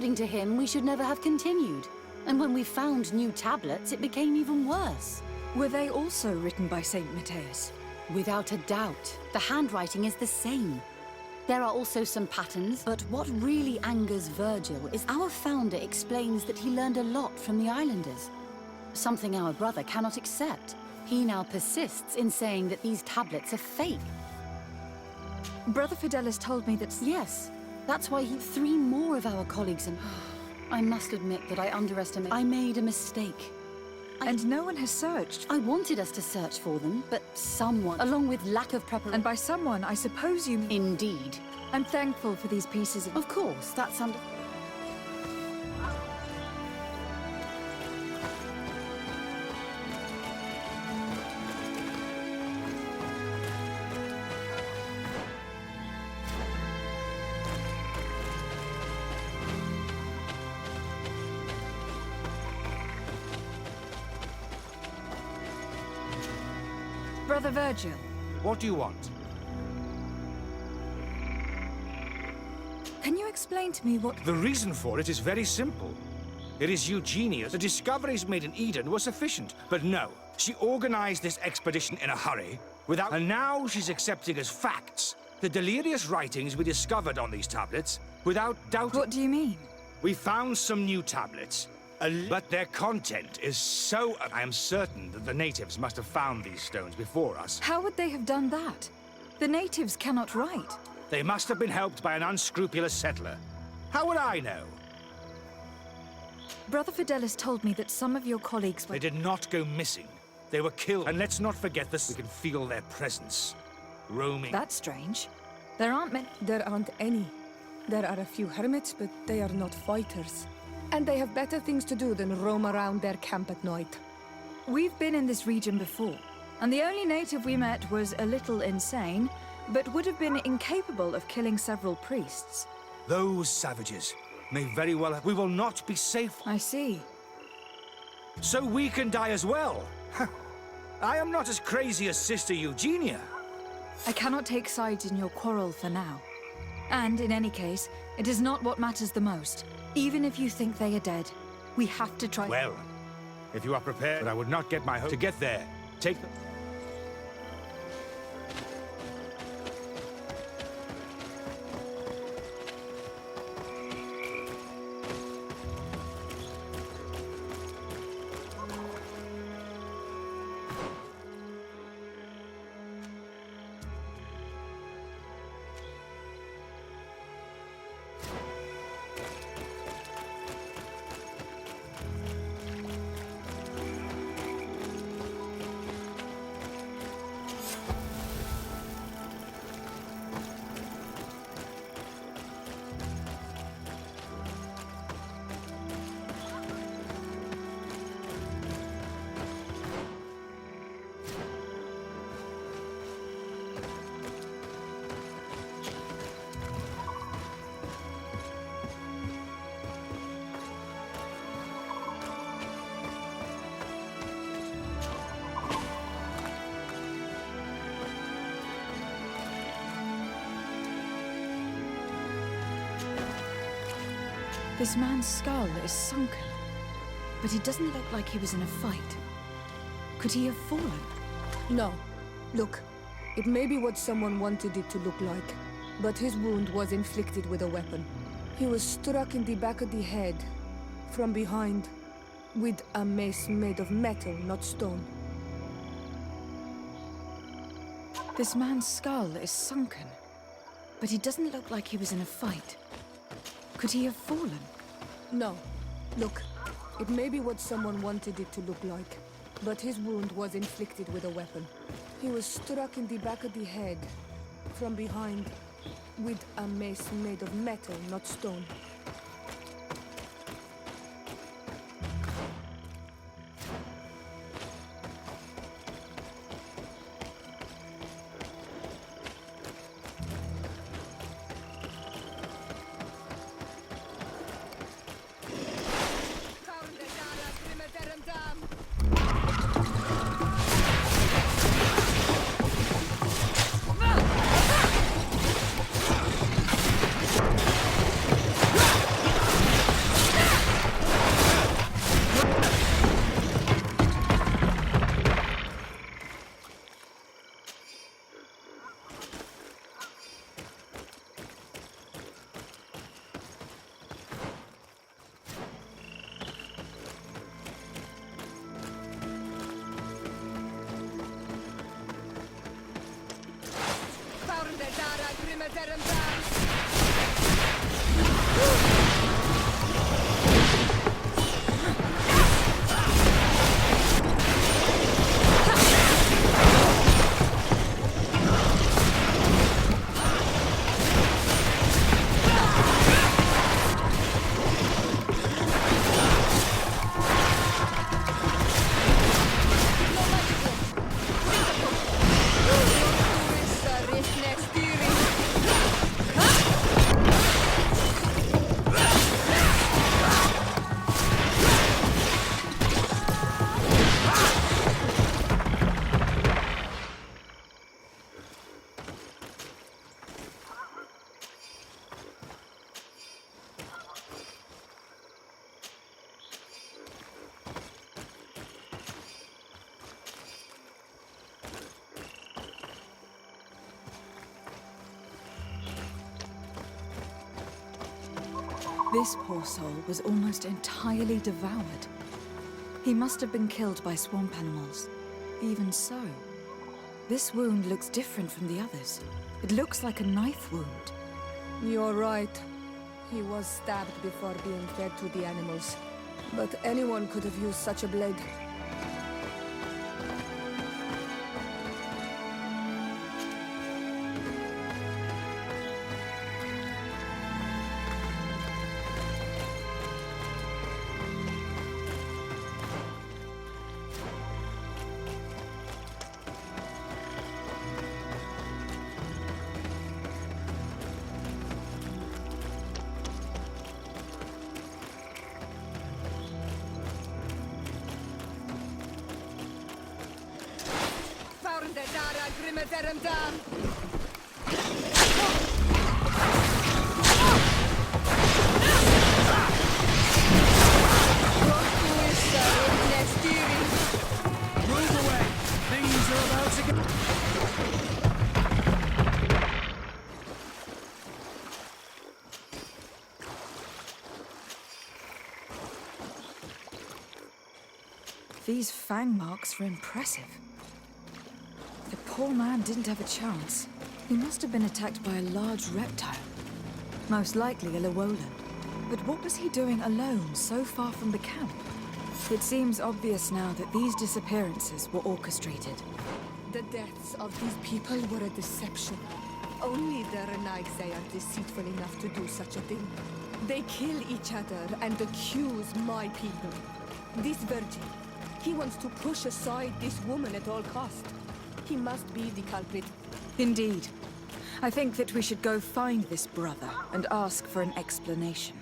According to him, we should never have continued. And when we found new tablets, it became even worse. Were they also written by Saint Matthias? Without a doubt, the handwriting is the same. There are also some patterns, but what really angers Virgil is our founder explains that he learned a lot from the islanders. Something our brother cannot accept. He now persists in saying that these tablets are fake. Brother Fidelis told me that... Yes, that's why three more of our colleagues and... I must admit that I underestimated... I made a mistake. And no one has searched. I wanted us to search for them, but someone, along with lack of preparation... And by someone, I suppose you... Indeed. I'm thankful for these pieces of... Of course, that's under... Brother Virgil. What do you want? Can you explain to me what... The reason for it is very simple. It is Eugenia. The discoveries made in Eden were sufficient, but no. She organized this expedition in a hurry, without... And now she's accepting as facts the delirious writings we discovered on these tablets, without doubt... What do you mean? We found some new tablets, but their content is so... I am certain that the natives must have found these stones before us. How would they have done that? The natives cannot write. They must have been helped by an unscrupulous settler. How would I know? Brother Fidelis told me that some of your colleagues were... They did not go missing. They were killed. And let's not forget this. We can feel their presence. Roaming. That's strange. There aren't many... There aren't any. There are a few hermits, but they are not fighters. And they have better things to do than roam around their camp at night. We've been in this region before, and the only native we met was a little insane, but would have been incapable of killing several priests. Those savages may very well have... We will not be safe. I see. So we can die as well. I am not as crazy as Sister Eugenia. I cannot take sides in your quarrel for now. And in any case, it is not what matters the most. Even if you think they are dead, we have to try... Well, if you are prepared, but I would not get my hope to get there. Take them. This man's skull is sunken, but he doesn't look like he was in a fight. Could he have fallen? No. Look, it may be what someone wanted it to look like, but his wound was inflicted with a weapon. He was struck in the back of the head, from behind, with a mace made of metal, not stone. This man's skull is sunken, but he doesn't look like he was in a fight. Could he have fallen? No. Look, it may be what someone wanted it to look like, but his wound was inflicted with a weapon. He was struck in the back of the head, from behind, with a mace made of metal, not stone. This poor soul was almost entirely devoured. He must have been killed by swamp animals. Even so, this wound looks different from the others. It looks like a knife wound. You're right. He was stabbed before being fed to the animals. But anyone could have used such a blade. Move away! Things are about to go. These fang marks are impressive. The poor man didn't have a chance. He must have been attacked by a large reptile. Most likely a Llewellyn. But what was he doing alone, so far from the camp? It seems obvious now that these disappearances were orchestrated. The deaths of these people were a deception. Only the Renaigse are deceitful enough to do such a thing. They kill each other and accuse my people. This virgin, he wants to push aside this woman at all cost. He must be the culprit. Indeed. I think that we should go find this brother and ask for an explanation.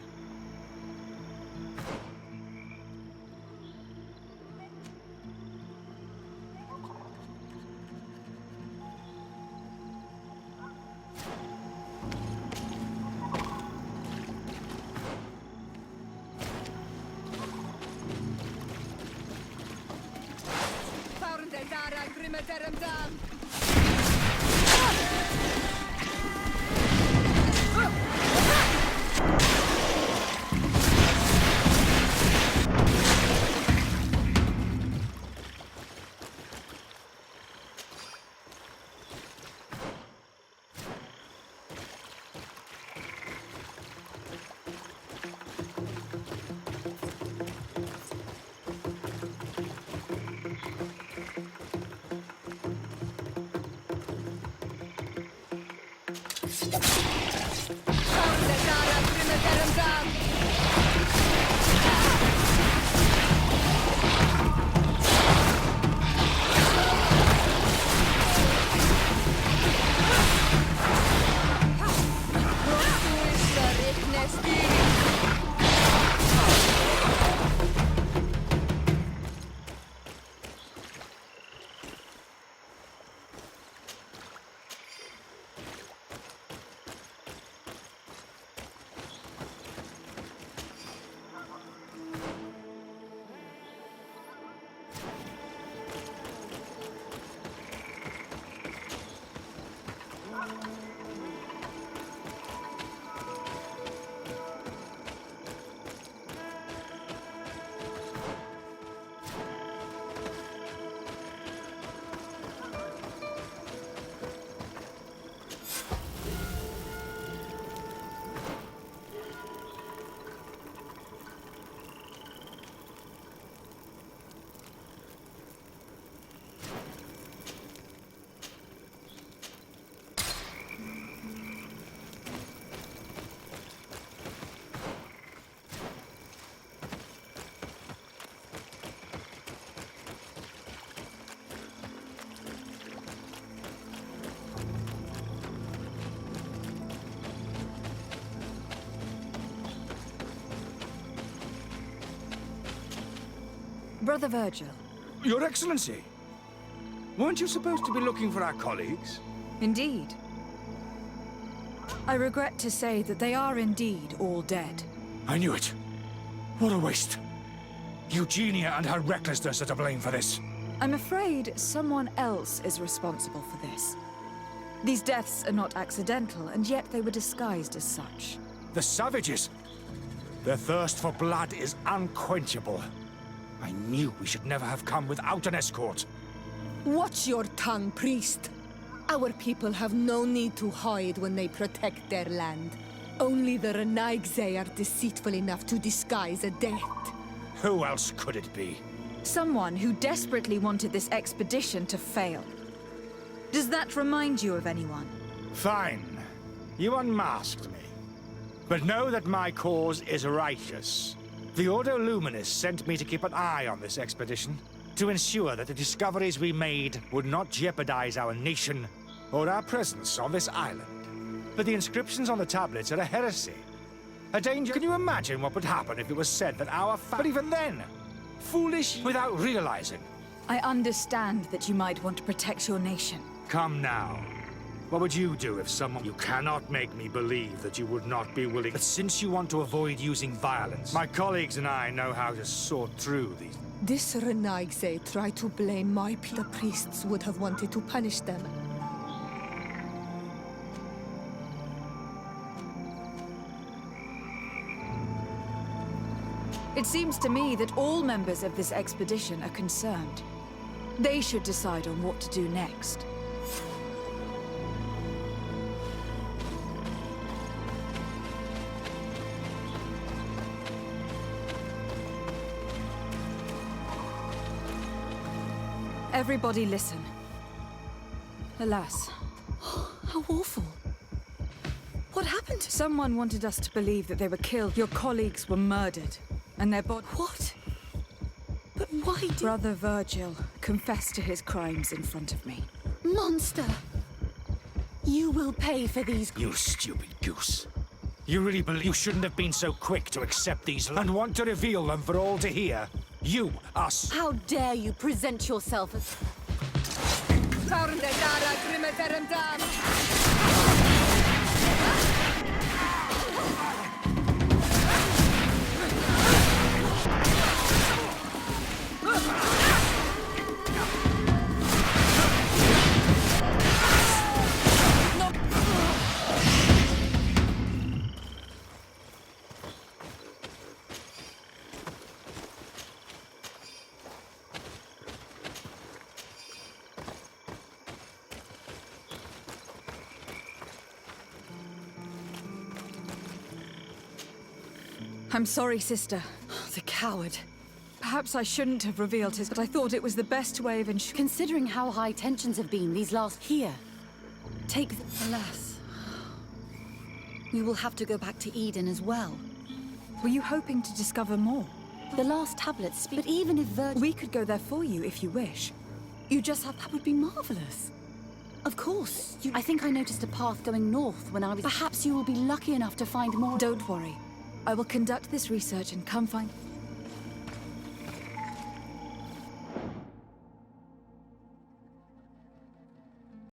Brother Virgil. Your Excellency! Weren't you supposed to be looking for our colleagues? Indeed. I regret to say that they are indeed all dead. I knew it. What a waste. Eugenia and her recklessness are to blame for this. I'm afraid someone else is responsible for this. These deaths are not accidental, and yet they were disguised as such. The savages! Their thirst for blood is unquenchable. I knew we should never have come without an escort. Watch your tongue, priest. Our people have no need to hide when they protect their land. Only the Renaigse are deceitful enough to disguise a death. Who else could it be? Someone who desperately wanted this expedition to fail. Does that remind you of anyone? Fine. You unmasked me. But know that my cause is righteous. The Ordo Luminis sent me to keep an eye on this expedition, to ensure that the discoveries we made would not jeopardize our nation or our presence on this island. But the inscriptions on the tablets are a heresy. A danger. Can you imagine what would happen if it was said that our But even then, foolish without realizing. I understand that you might want to protect your nation. Come now. What would you do if someone... You cannot make me believe that you would not be willing... But since you want to avoid using violence, my colleagues and I know how to sort through these... This Renaigse tried to blame my people. The priests would have wanted to punish them. It seems to me that all members of this expedition are concerned. They should decide on what to do next. Everybody listen. Alas. How awful. What happened? Someone wanted us to believe that they were killed. Your colleagues were murdered. And their bodies... What? But why did... Brother Virgil confessed to his crimes in front of me. Monster! You will pay for these... You stupid goose. You really believe you shouldn't have been so quick to accept these and want to reveal them for all to hear? You, us. How dare you present yourself as... I'm sorry, sister. The coward. Perhaps I shouldn't have revealed his, but I thought it was the best way of ensuring... Considering how high tensions have been these last... Here. Take the... Alas. We will have to go back to Eden as well. Were you hoping to discover more? The last tablets speak... But even if Virgil... We could go there for you if you wish. You just have... That would be marvelous. Of course. I think I noticed a path going north when I was... Perhaps you will be lucky enough to find more... Don't worry. I will conduct this research and come find...